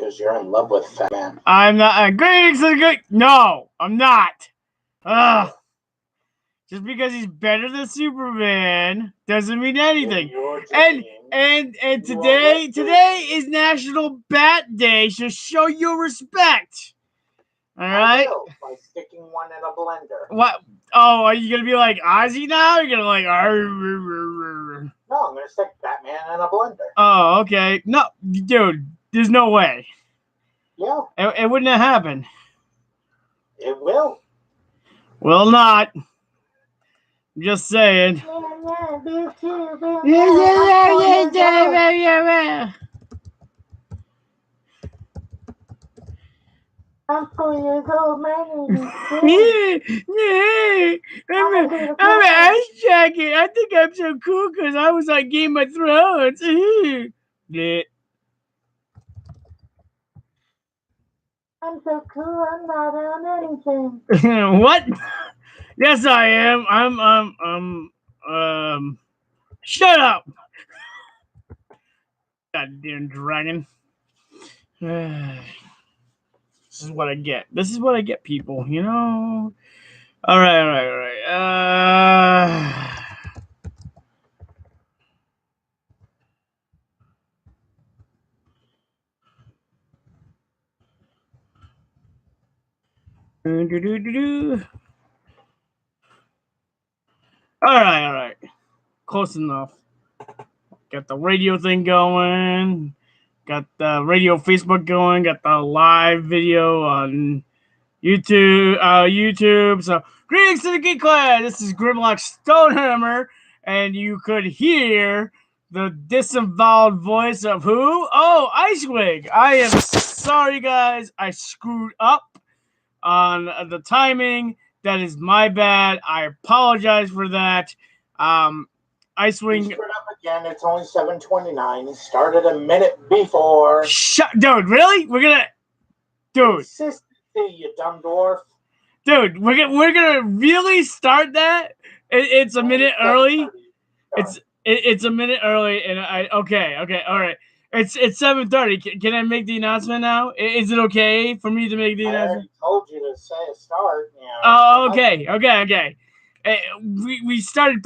because you're in love with Fat Man. I'm not. Great. No, I'm not. Ugh. Just because he's better than Superman doesn't mean anything. And today is National Bat Day, so show your respect. All right. I will, by sticking one in a blender. What? Oh, are you gonna be like Ozzy now? You're gonna like. No, I'm gonna stick Batman in a blender. Oh, okay. No, dude, there's no way. Yeah. It wouldn't have happened. It will. Will not. Just saying. I'm 4 years old, man. I'm an ice jacket. I think I'm so cool because I was on Game of Thrones. Yeah. I'm so cool. I'm not on anything. What? Yes, I am. Shut up. Goddamn dragon. This is what I get. This is what I get, people. You know. All right. All right. Close enough. Got the radio thing going. Got the radio Facebook going. Got the live video on YouTube. So, greetings to the Geek Clan. This is Grimlock Stonehammer, and you could hear the disemboweled voice of who? Oh, Icewing. I am sorry, guys. I screwed up on the timing. That is my bad. I apologize for that. Icewing. Screwed up again. It's only 7:29. It started a minute before. Dude, really? Dude. Consistency, you dumb dwarf. Dude, we're gonna really start that. It's a minute early. It's a minute early, and okay, all right. It's 7:30. Can I make the announcement now? Is it okay for me to make the announcement? I already told you to say a start. Oh, okay. We started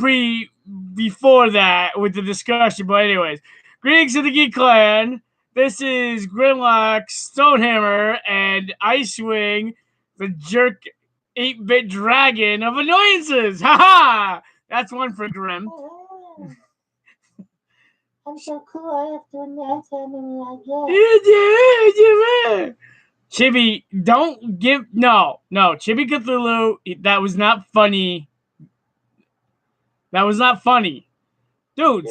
before that with the discussion, but anyways, greetings to the Geek Clan. This is Grimlock Stonehammer and Icewing, the jerk 8-bit dragon of annoyances. Haha! That's one for Grim. I'm so cool. I have to announce how many I get. Chibi, don't give no. Chibi Cthulhu. That was not funny. Dude.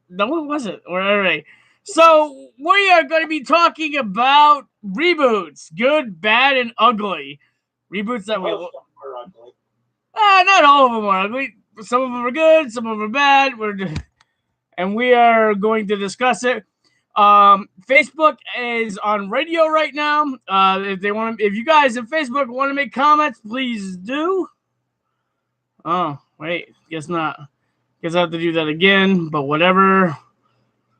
No, it wasn't. All right. So we are going to be talking about reboots, good, bad, and ugly. Reboots that Most of them are ugly. Not all of them are ugly. Some of them are good. Some of them are bad. And we are going to discuss it. Facebook is on radio right now. If you guys in Facebook want to make comments, please do. Oh, wait, guess not. Guess I have to do that again, but whatever.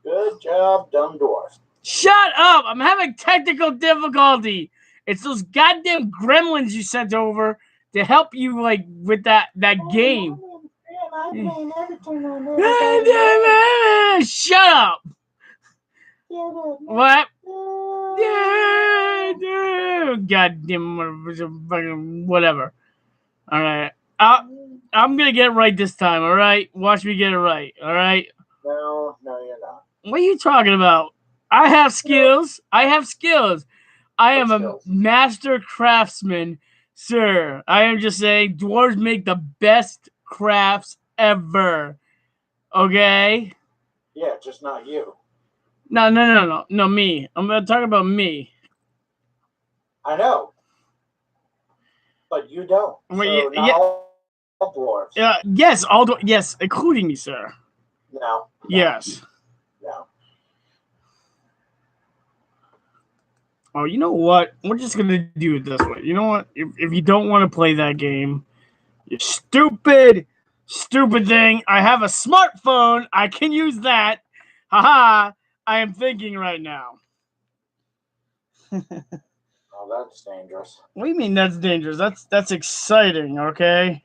Good job, dumb dwarf. Shut up! I'm having technical difficulty. It's those goddamn gremlins you sent over to help you with that game. Shut up! What? Goddamn, whatever. All right. I'm gonna get it right this time. All right. Watch me get it right. All right. No, you're not. What are you talking about? I have skills. I am a master craftsman, sir. I am just saying, dwarves make the best crafts ever. Okay. Yeah, just not you. No, me. I'm gonna talk about me. I know, but you don't. All dwarves. Yes, yes, including me, sir. No. Yes. No. Oh, you know what? We're just gonna do it this way. You know what? If you don't want to play that game, you stupid thing. I have a smartphone. I can use that. Haha. I am thinking right now. Oh, that's dangerous. What do you mean that's dangerous? That's exciting, okay?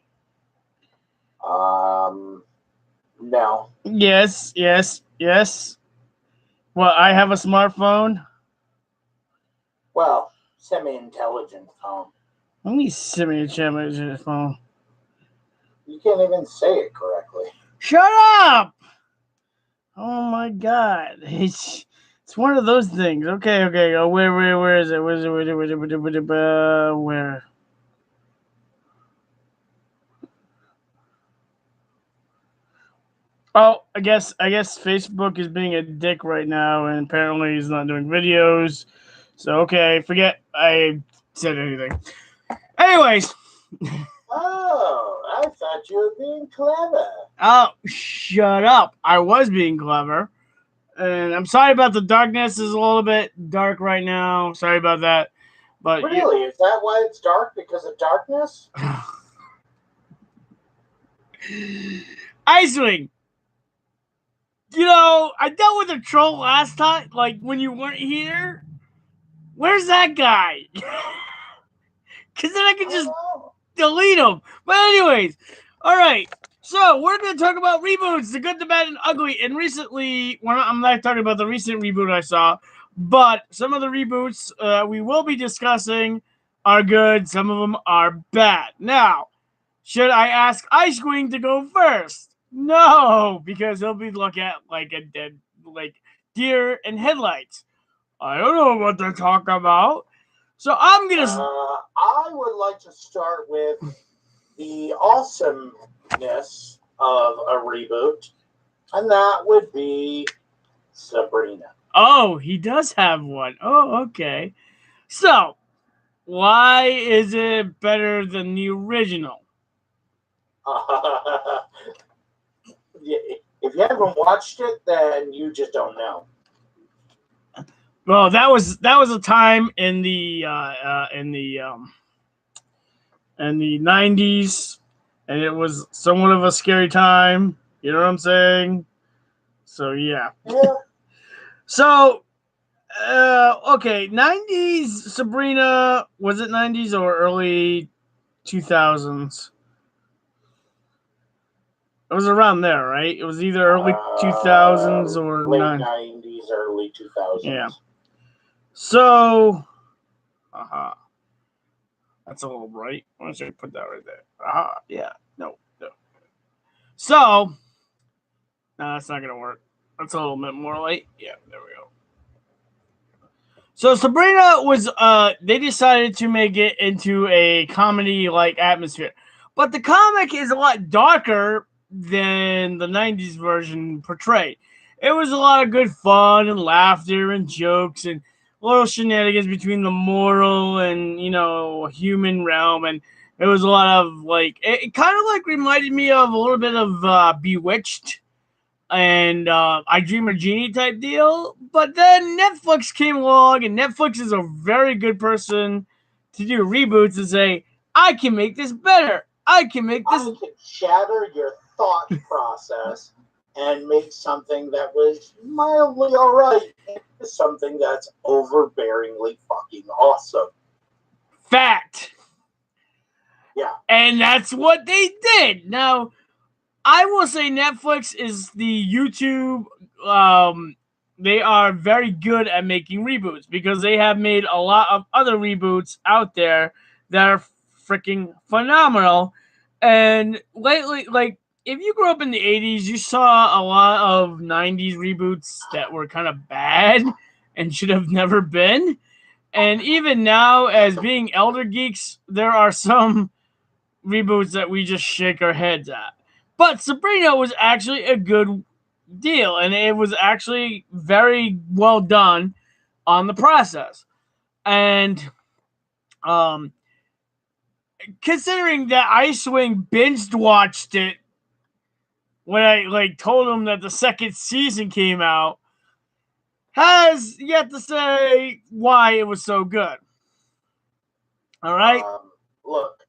No. Yes. Well, I have a smartphone. Well, semi-intelligent phone. Let me send me a phone. You can't even say it correctly. Shut up! Oh my god. It's one of those things. Okay. Oh, where is it? Where? Oh, I guess Facebook is being a dick right now, and apparently he's not doing videos. So okay, forget I said anything. Anyways. Oh, I thought you were being clever. Oh, shut up! I was being clever. And I'm sorry about the darkness. It's a little bit dark right now. Sorry about that. But Really? Is that why it's dark? Because of darkness? Icewing. You know, I dealt with a troll last time, like when you weren't here. Where's that guy? Because then I could just delete him. But anyways, all right. So we're going to talk about reboots, the good, the bad, and ugly. And recently, I'm not talking about the recent reboot I saw, but some of the reboots we will be discussing are good. Some of them are bad. Now, should I ask Icewing to go first? No, because he'll be looking at like a dead, like deer and headlights. I don't know what to talk about. So I'm gonna. I would like to start with the awesomeness of a reboot, and that would be Sabrina. Oh, he does have one. Oh, okay. So, why is it better than the original? If you haven't watched it, then you just don't know. Well, that was a time in the 90s, and it was somewhat of a scary time. You know what I'm saying? So yeah. So okay, 90s Sabrina, was it 90s or early 2000s? It was around there, right? It was either early 2000s or late 90s, early 2000s. Yeah. So, that's a little bright. Why don't I put that right there? Yeah. No. So, no, that's not gonna work. That's a little bit more light. Yeah, there we go. So Sabrina was they decided to make it into a comedy like atmosphere. But the comic is a lot darker than the 90s version portrayed. It was a lot of good fun and laughter and jokes and little shenanigans between the mortal and, human realm, and it was a lot of like it kind of like reminded me of a little bit of Bewitched and I Dream a Genie type deal. But then Netflix came along, and Netflix is a very good person to do reboots and say, I can make this better. I can shatter your thought process and make something that was mildly alright into something that's overbearingly fucking awesome. Fact. Yeah. And that's what they did. Now, I will say Netflix is the YouTube. They are very good at making reboots because they have made a lot of other reboots out there that are freaking phenomenal. And lately, like, if you grew up in the 80s, you saw a lot of 90s reboots that were kind of bad and should have never been. And even now, as being elder geeks, there are some reboots that we just shake our heads at. But Sabrina was actually a good deal, and it was actually very well done on the process. And considering that Icewing binged watched it when I told him that the second season came out, has yet to say why it was so good. All right. Look,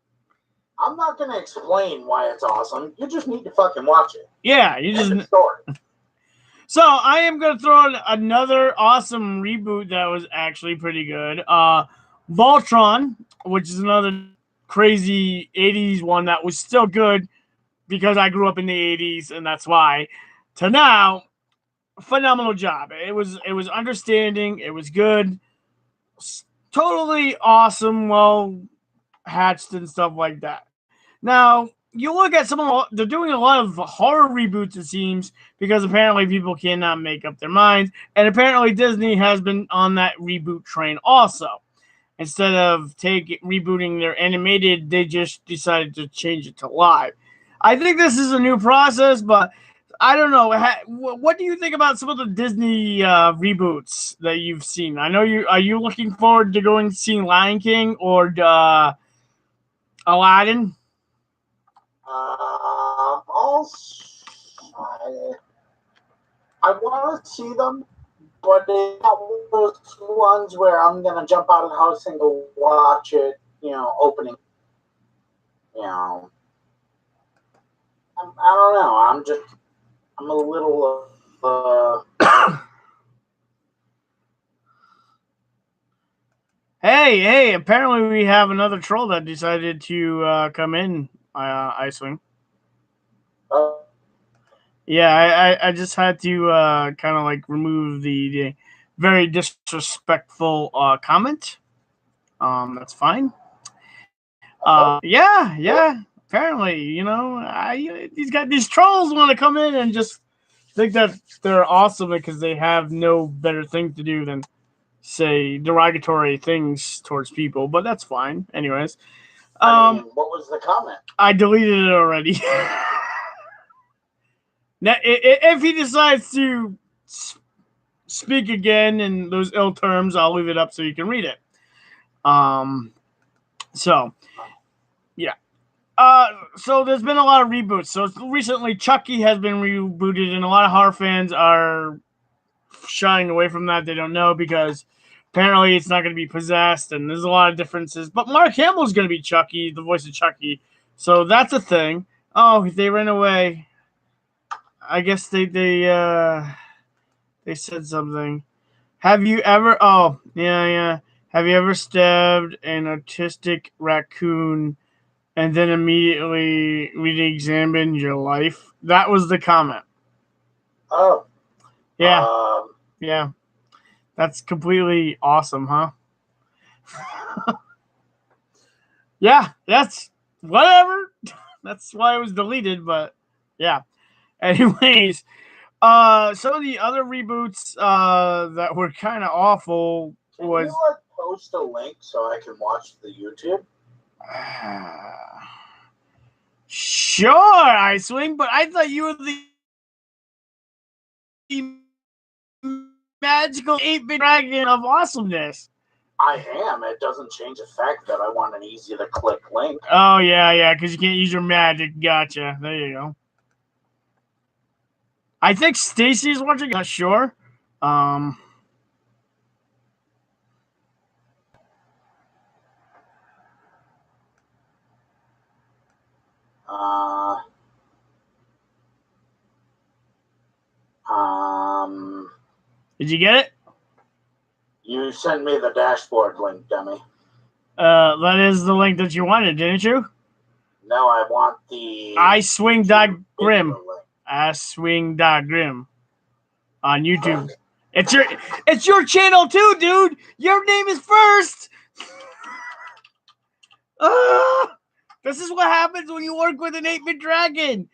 I'm not going to explain why it's awesome. You just need to fucking watch it. Yeah, you just. Story. So I am going to throw in another awesome reboot that was actually pretty good. Voltron, which is another crazy 80s one that was still good because I grew up in the 80s and that's why. To now, phenomenal job. It was understanding, it was good. Totally awesome, well hatched and stuff like that. Now, you look at they're doing a lot of horror reboots, it seems, because apparently people cannot make up their minds. And apparently Disney has been on that reboot train also. Instead of rebooting their animated, they just decided to change it to live. I think this is a new process, but I don't know. What do you think about some of the Disney reboots that you've seen? I know are you looking forward to going seeing Lion King or Aladdin? I want to see them, but it's not one of those ones where I'm gonna jump out of the house and go watch it. Opening. I don't know. I'm a little. Hey! Apparently, we have another troll that decided to come in. Icewing. Yeah, I just had to kind of like remove the very disrespectful comment. That's fine. Yeah. Apparently, these trolls want to come in and just think that they're awesome because they have no better thing to do than say derogatory things towards people. But that's fine. Anyways, what was the comment? I deleted it already. Now, if he decides to speak again in those ill terms, I'll leave it up so you can read it. So, yeah. So there's been a lot of reboots. So recently, Chucky has been rebooted, and a lot of horror fans are shying away from that. They don't know because apparently it's not going to be possessed, and there's a lot of differences. But Mark Hamill's going to be Chucky, the voice of Chucky. So that's a thing. Oh, they ran away. I guess they said something. Have you ever? Oh, yeah. Have you ever stabbed an autistic raccoon and then immediately re-examined your life? That was the comment. Oh. Yeah. Yeah. That's completely awesome, huh? Yeah, that's whatever. That's why it was deleted, but yeah. Anyways, some of the other reboots that were kind of awful was. Can you post a link so I can watch the YouTube? Sure, Icewing, but I thought you were the magical 8-bit dragon of awesomeness. I am. It doesn't change the fact that I want an easy to click link. Oh yeah, because you can't use your magic. Gotcha. There you go. I think Stacy's watching. Not sure. Did you get it? You sent me the dashboard link, dummy. That is the link that you wanted, didn't you? No, I want the Icewing.grim. Icewing.grim on YouTube. It's your channel too, dude. Your name is first. This is what happens when you work with an 8-bit dragon.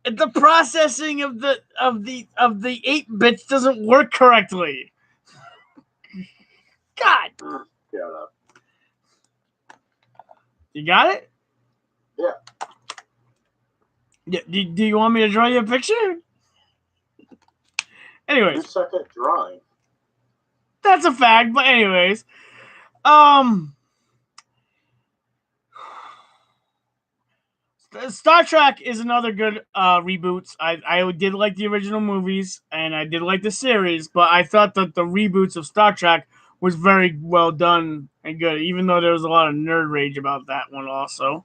The processing of the 8 bits doesn't work correctly. God. Shut up. You got it? Yeah. Do you want me to draw you a picture? Anyways. You suck at drawing. That's a fact, but anyways. Star Trek is another good reboot. I did like the original movies, and I did like the series, but I thought that the reboots of Star Trek was very well done and good, even though there was a lot of nerd rage about that one also.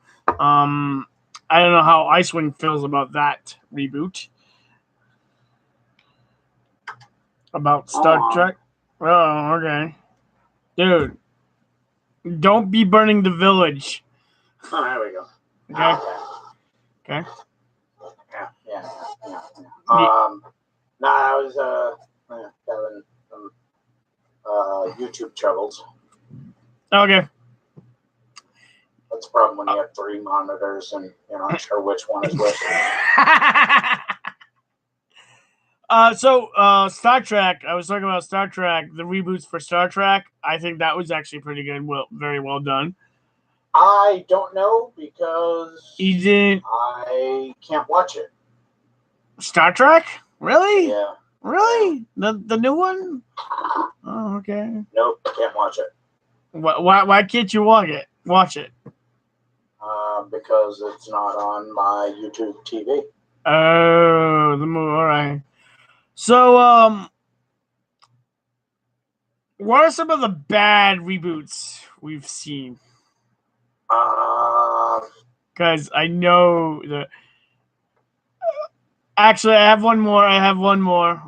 I don't know how Icewing feels about that reboot. about Star Trek. Oh, okay, dude. Don't be burning the village. Oh, there we go. Okay. Okay. Yeah. No, I was having some YouTube troubles. Okay. That's the problem when you have 3 monitors and you're not sure which one is which. Star Trek. I was talking about Star Trek, the reboots for Star Trek. I think that was actually pretty good. Well, very well done. I don't know because You didn't I can't watch it. Star Trek? Really? Yeah. Really? The new one? Oh, okay. Nope, can't watch it. Why can't you watch it? Watch it. Because it's not on my YouTube TV. Oh, the movie. All right. So, what are some of the bad reboots we've seen? Because I know that. Actually, I have one more. I have one more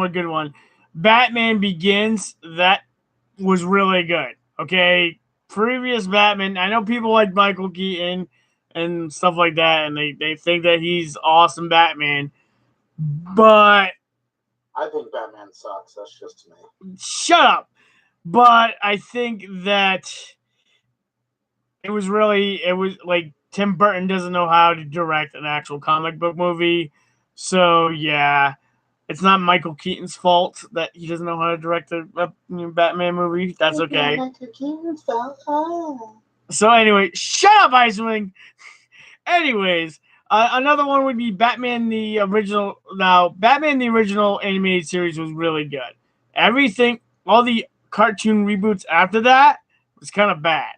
good one. Batman Begins. That was really good. Okay. Previous Batman. I know people like Michael Keaton and stuff like that, and they think that he's awesome Batman. But I think Batman sucks. That's just me. shut up. But I think that it was like Tim Burton doesn't know how to direct an actual comic book movie. So yeah, it's not Michael Keaton's fault that he doesn't know how to direct a Batman movie. That's okay. Michael Keaton's fault. So anyway, shut up, Icewing. Anyways, another one would be Batman the original. Now, Batman the original animated series was really good. Everything, all the cartoon reboots after that was kind of bad.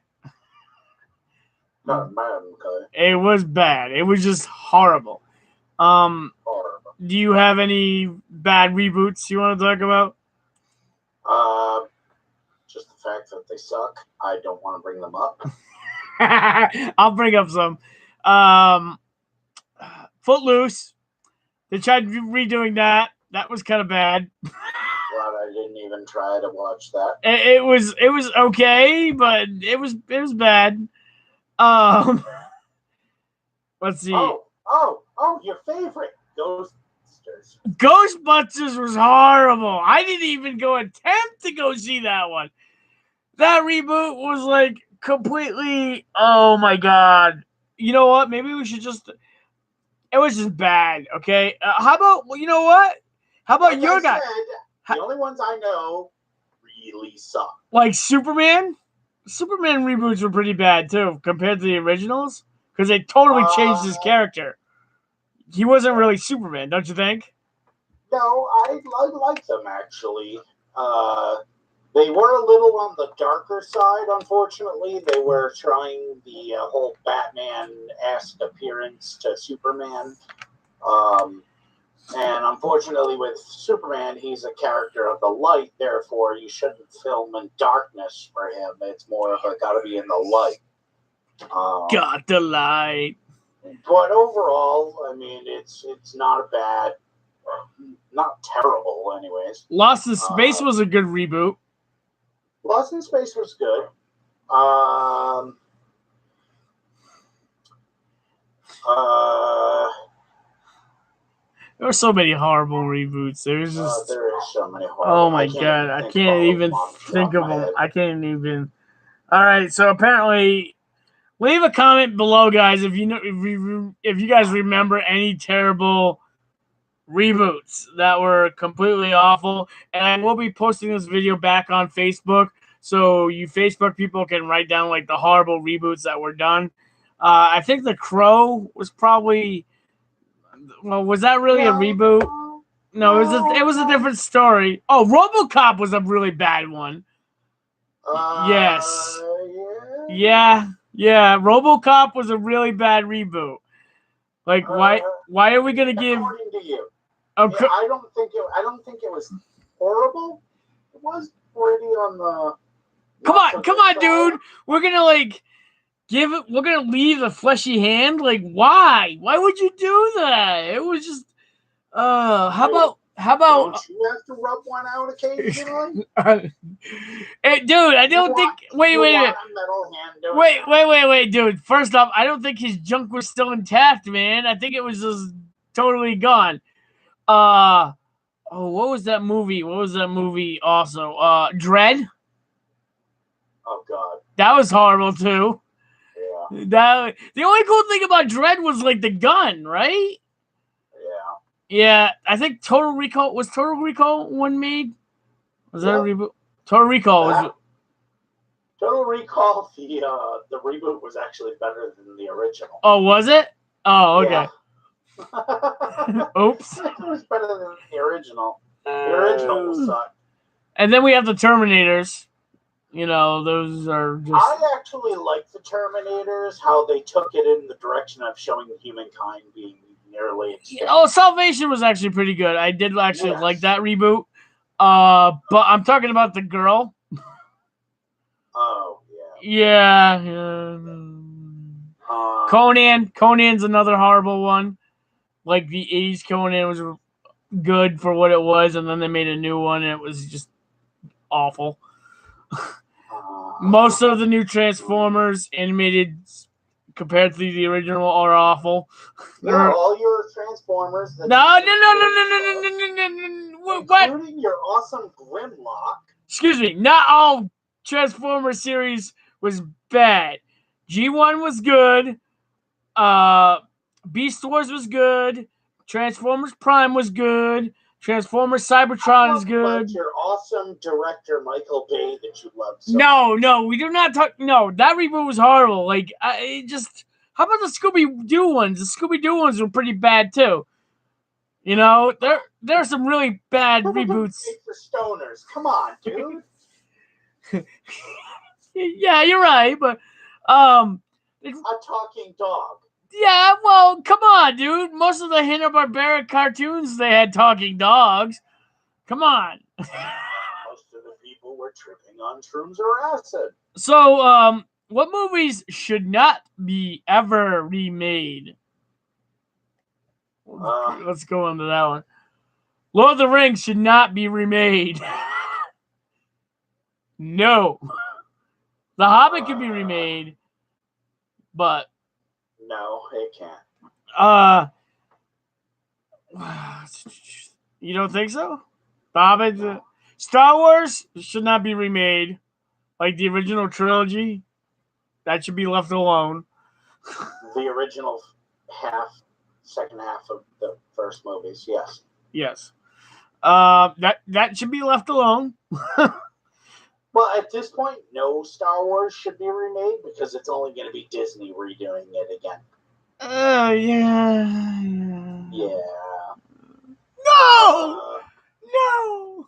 Not bad, okay. It was bad. It was just horrible. Horrible. Do you have any bad reboots you want to talk about? Just the fact that they suck. I don't want to bring them up. I'll bring up some. Footloose. They tried redoing that. That was kind of bad. Glad I didn't even try to watch that. It was okay, but it was bad. Let's see. Oh, your favorite, Ghostbusters. Ghostbusters was horrible. I didn't even go attempt to go see that one. That reboot was like completely. Oh my god. You know what? Maybe we should just. It was just bad. Okay. How about you know what? How about Like your I guy? said, the only ones I know really suck. Like Superman. Superman reboots were pretty bad too compared to the originals because they totally changed his character. He wasn't really Superman, don't you think? No, I like them actually. They were a little on the darker side, unfortunately. They were trying the whole Batman-esque appearance to Superman. And unfortunately with Superman, he's a character of the light, therefore you shouldn't film in darkness for him. It's more of a gotta be in the light. Got the light. But overall, I mean, it's not a bad, not terrible anyways. Lost in Space was a good reboot. Lost in Space was good. There were so many horrible reboots. There is just there is so many horrible. oh my god, I can't even think of them. I can't even. All right, so apparently, leave a comment below, guys, if you know if you guys remember any terrible reboots that were completely awful. And I will be posting this video back on Facebook, so you Facebook people can write down like the horrible reboots that were done. I think The Crow was probably. Well, was that really a reboot? No, it was a different story. Oh, RoboCop was a really bad one. Yes. Yeah. RoboCop was a really bad reboot. Like, why are we gonna give? According to you, Okay. I don't think it was horrible. It was pretty on the. Come on, dude. We're gonna like give it. We're gonna leave a fleshy hand. Like, why? Why would you do that? It was just. How How about? Don't you have to rub one out occasionally? Hey, dude, I don't think. Wait a minute. Wait, dude. First off, I don't think his junk was still intact, man. I think it was just totally gone. Oh, what was that movie? Also, Dread. Oh God. That was horrible too. Yeah. The only cool thing about Dread was like the gun, right? Yeah. Yeah, I think Total Recall one made. Was that a reboot? Total Recall was. Total Recall. The reboot was actually better than the original. Oh, was it? Oh, okay. Yeah. Oops. It was better than the original. The original sucked. And then we have the Terminators. Those are just. I actually like the Terminators. How they took it in the direction of showing humankind being nearly extinct. Oh, Salvation was actually pretty good. I did actually like that reboot. But I'm talking about the girl. Oh yeah. Yeah. Conan's another horrible one. Like the 80s Conan was good for what it was, and then they made a new one, and it was just awful. Most of the new Transformers animated compared to the original are awful. Yeah, all your Transformers. No. Including your awesome Grimlock. Excuse me. Not all Transformers series was bad. G1 was good. Beast Wars was good. Transformers Prime was good. Transformers Cybertron is good. Your awesome director Michael Bay that you love so much. No, we do not talk. No, that reboot was horrible. Like, how about the Scooby-Doo ones? The Scooby-Doo ones were pretty bad too. There are some really bad reboots. For stoners, come on, dude. Yeah, you're right, but a talking dog. Yeah, well, come on, dude. Most of the Hanna-Barbera cartoons, they had talking dogs. Come on. Most of the people were tripping on shrooms or acid. So, what movies should not be ever remade? Let's go on to that one. Lord of the Rings should not be remade. No. The Hobbit could be remade, but no, it can't. You don't think so? The Hobbit, Star Wars should not be remade, like the original trilogy. That should be left alone. The original second half of the first movies, yes. Yes. That should be left alone. Well, at this point, no Star Wars should be remade because it's only going to be Disney redoing it again. Yeah. No! No!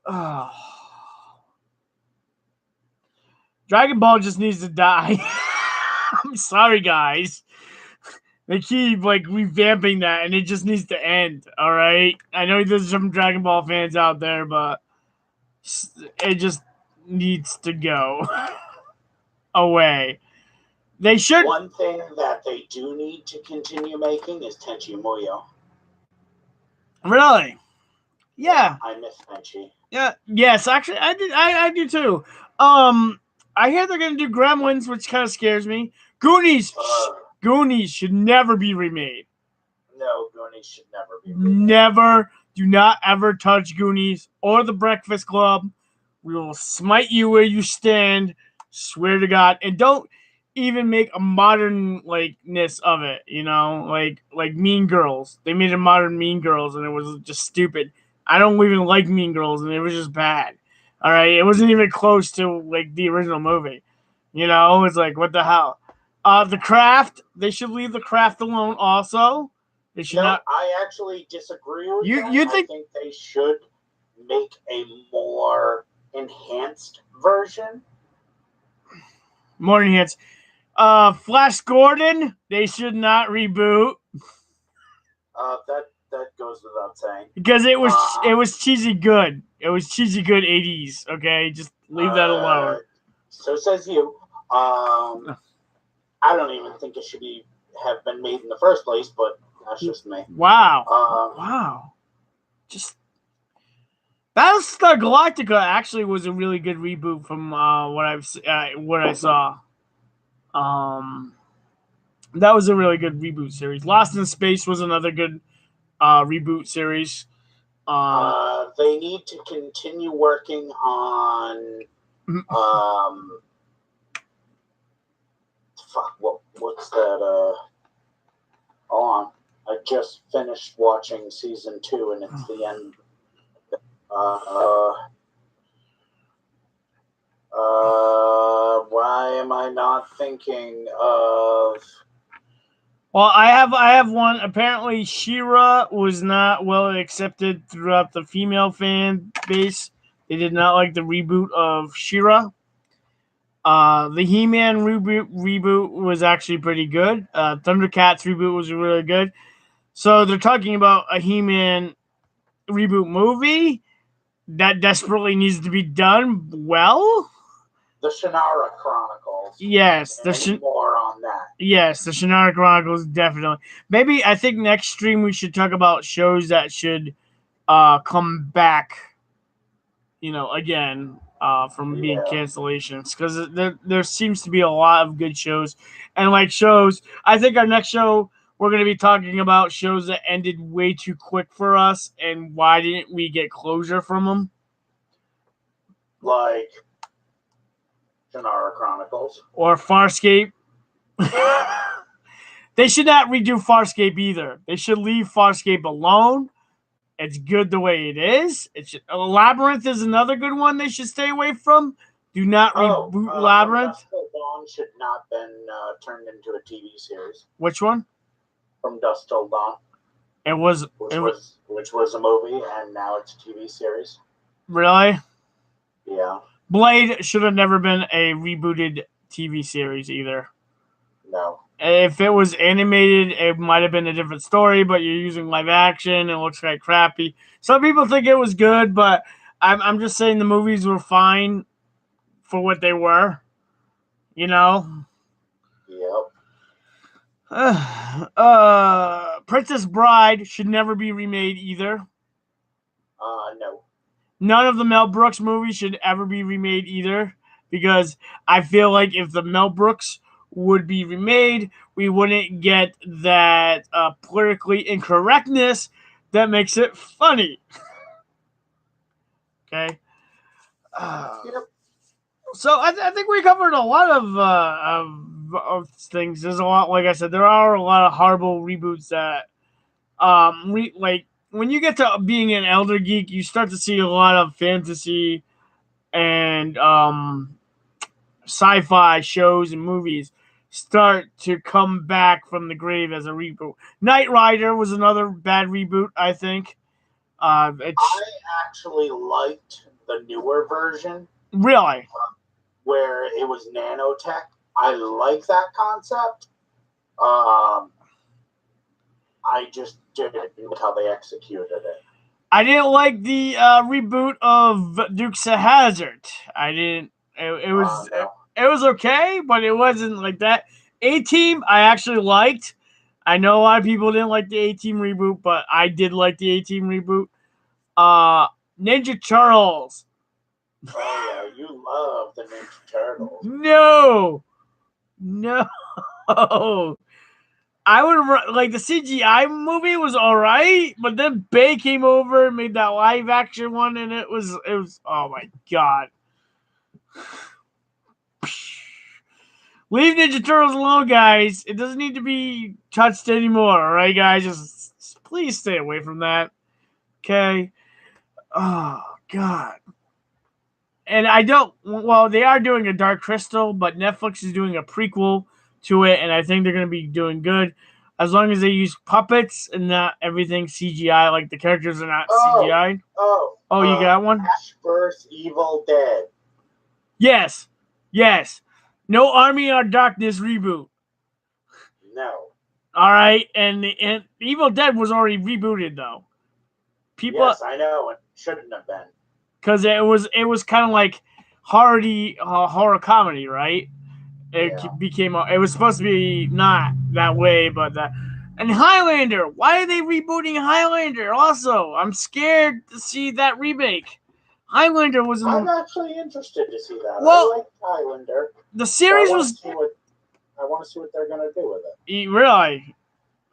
Oh. Dragon Ball just needs to die. I'm sorry, guys. They keep revamping that, and it just needs to end. All right, I know there's some Dragon Ball fans out there, but it just needs to go away. They should. One thing that they do need to continue making is Tenchi Muyo. Really? Yeah. I miss Tenchi. Yeah. Yes, actually, I do too. I hear they're gonna do Gremlins, which kind of scares me. Goonies should never be remade. No, Goonies should never be remade. Never. Do not ever touch Goonies or The Breakfast Club. We will smite you where you stand. Swear to God. And don't even make a modern likeness of it, like Mean Girls. They made a modern Mean Girls, and it was just stupid. I don't even like Mean Girls, and it was just bad. All right, it wasn't even close to the original movie. It's like, what the hell? The Craft, they should leave The Craft alone. Also, they should not. I actually disagree with you. That. You think? I think they should make a more enhanced version. More enhanced. Flash Gordon, they should not reboot. That goes without saying. Because it was cheesy good. It was cheesy good 80s. Okay, just leave that alone. So says you. I don't even think it should have been made in the first place, but That's just me. Wow. Wow. Just Battlestar Galactica actually was a really good reboot from what I saw. That was a really good reboot series. Lost in Space was another good reboot series. They need to continue working on what's that? Hold on. I just finished watching season 2 and it's the end. Why am I not thinking of? Well, I have one. Apparently, She-Ra was not well accepted throughout the female fan base. They did not like the reboot of She-Ra. The He-Man reboot was actually pretty good. Thundercats reboot was really good. So they're talking about a He-Man reboot movie that desperately needs to be done well. The Shannara Chronicles. Yes, more on that. Yes, the Shannara Chronicles, definitely. Maybe I think next stream we should talk about shows that should come back, again from being cancellations, because there seems to be a lot of good shows. And like shows, I think our next show we're going to be talking about shows that ended way too quick for us and why didn't we get closure from them. Like Shannara Chronicles. Or Farscape. They should not redo Farscape either. They should leave Farscape alone. It's good the way it is. Labyrinth is another good one they should stay away from. Do not reboot Labyrinth. From Dusk Till Dawn should not have been turned into a TV series. Which one? From Dusk Till Dawn. Which was a movie, and now it's a TV series. Really? Yeah. Blade should have never been a rebooted TV series either. No. If it was animated, it might have been a different story, but you're using live action. It looks like crappy. Some people think it was good, but I'm just saying the movies were fine for what they were. Yep. Princess Bride should never be remade either. No. None of the Mel Brooks movies should ever be remade either, because I feel like if the Mel Brooks would be remade, we wouldn't get that politically incorrectness that makes it funny. Okay. So I think we covered a lot of things. There's a lot, like I said, there are a lot of horrible reboots that, like when you get to being an elder geek, you start to see a lot of fantasy and sci-fi shows and movies start to come back from the grave as a reboot. Knight Rider was another bad reboot, I think. I actually liked the newer version. Really? Where it was nanotech. I like that concept. I just didn't like how they executed it. I didn't like the reboot of Dukes of Hazzard. I didn't. It was it was okay, but it wasn't like that. A-Team, I actually liked. I know a lot of people didn't like the A-Team reboot, but I did like the A-Team reboot. Ninja Turtles. Oh, yeah, you love the Ninja Turtles. No. I would like the CGI movie was all right, but then Bay came over and made that live action one, and it was oh my god. Leave Ninja Turtles alone, guys. It doesn't need to be touched anymore, all right, guys? Just please stay away from that. Okay. Oh god. And they are doing a Dark Crystal, but Netflix is doing a prequel to it, and I think they're going to be doing good as long as they use puppets and not everything CGI, like the characters are not CGI. You got one? Ash vs. Evil Dead. Yes. No Army of Darkness reboot. No. All right, and Evil Dead was already rebooted though. Yes, I know it shouldn't have been. Because it was kind of like horror comedy, right? It was supposed to be not that way, but And Highlander. Why are they rebooting Highlander? Also, I'm scared to see that remake. Highlander was in I'm actually interested to see that. Well, I like Highlander. The series I was. I want to see what they're gonna do with it. Really?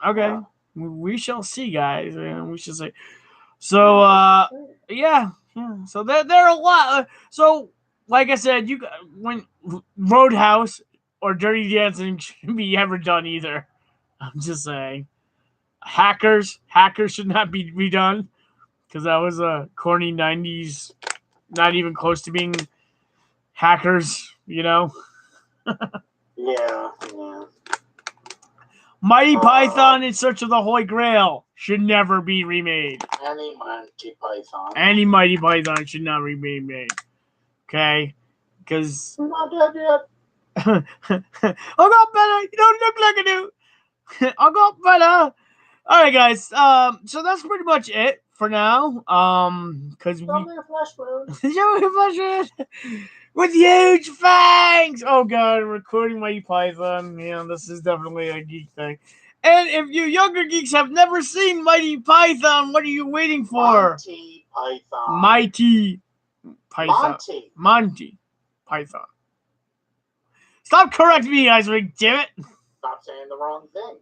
Okay. Yeah. We shall see, guys. We shall see. So, yeah. So there are a lot. So, like I said, when Roadhouse or Dirty Dancing shouldn't be ever done either. I'm just saying. Hackers should not be redone because that was a corny '90s, not even close to being Hackers. Yeah. Mighty Python in Search of the Holy Grail should never be remade. Any Monty Python. Any Mighty Python should not be remade. Okay? Because. We're not dead yet. I got better. You don't look like I do. I got better. All right, guys. So that's pretty much it for now. Because we. Show me a flesh wound. Show me a flesh wound. With huge fangs! Oh god, I'm recording Mighty Python. Yeah, this is definitely a geek thing. And if you younger geeks have never seen Mighty Python, what are you waiting for? Monty Python. Mighty Python. Monty Python. Stop correcting me, Icewing, damn it! Stop saying the wrong thing.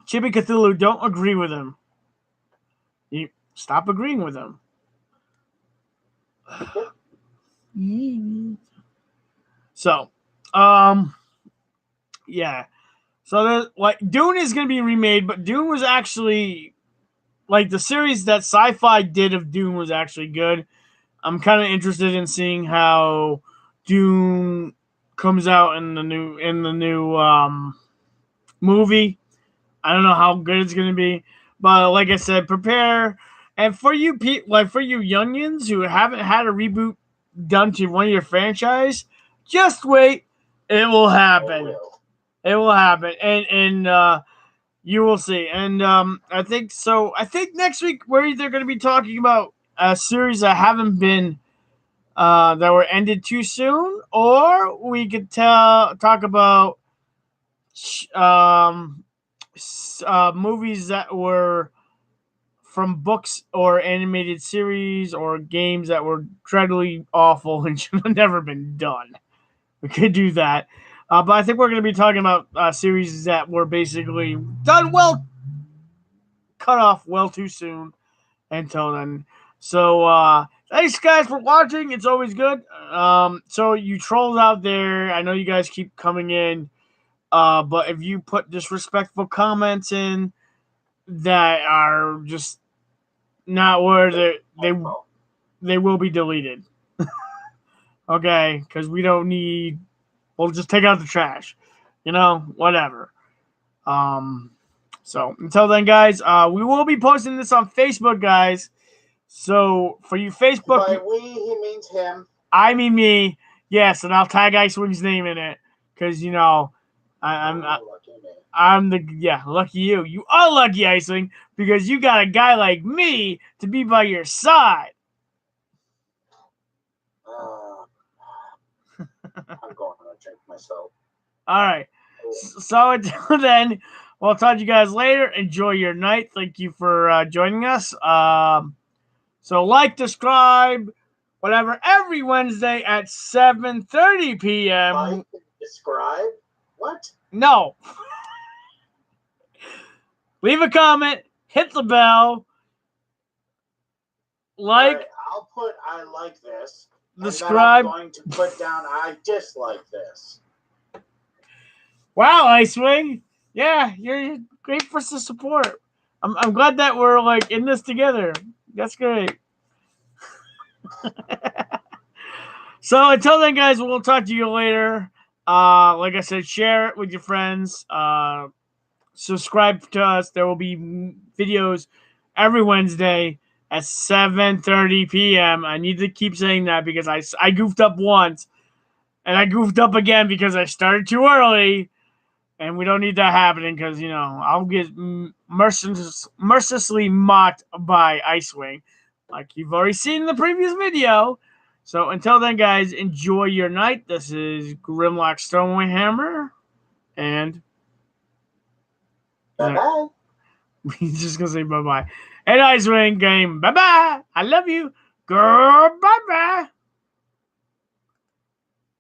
Chibi Cthulhu, don't agree with him. You stop agreeing with him. So, yeah. So, Dune is going to be remade, but Dune was actually, the series that Sci-Fi did of Dune was actually good. I'm kind of interested in seeing how Dune comes out in the new movie. I don't know how good it's going to be, but like I said, prepare. And for you for you youngins who haven't had a reboot done to one of your franchise, just wait. It will happen. It will happen. And you will see. And I think next week we're either going to be talking about a series that haven't been that were ended too soon, or we could talk about movies that were from books or animated series or games that were dreadfully awful and should have never been done. We could do that. But I think we're going to be talking about series that were basically done well, cut off well too soon until then. So, thanks, guys, for watching. It's always good. So, you trolls out there, I know you guys keep coming in. But if you put disrespectful comments in that are just not where they will be deleted. Okay, because we don't need. We'll just take out the trash. Whatever. So until then, guys, we will be posting this on Facebook, guys. So for you Facebook, by we he means him. I mean me. Yes, and I'll tag Icewing's name in it because I'm lucky you. You are lucky, Icewing, because you got a guy like me to be by your side. I'm going to drink myself. All right. So until then, we'll talk to you guys later. Enjoy your night. Thank you for joining us. So subscribe, whatever, every Wednesday at 7:30 p.m. Describe? What? No. Leave a comment. Hit the bell. Right, I'll put I like this. Subscribe. And then I'm going to put down I dislike this. Wow, Icewing. Yeah, you're great for the support. I'm glad that we're in this together. That's great. So until then, guys, we'll talk to you later. Like I said, share it with your friends. Subscribe to us. There will be videos every Wednesday at 7:30 p.m. I need to keep saying that because I goofed up once, and I goofed up again because I started too early, and we don't need that happening because, I'll get mercilessly mocked by Icewing, like you've already seen in the previous video. So until then, guys, enjoy your night. This is Grimlock Stonehammer, and Bye-bye. He's just gonna say bye bye. And Icewing game, bye bye. I love you. Goodbye.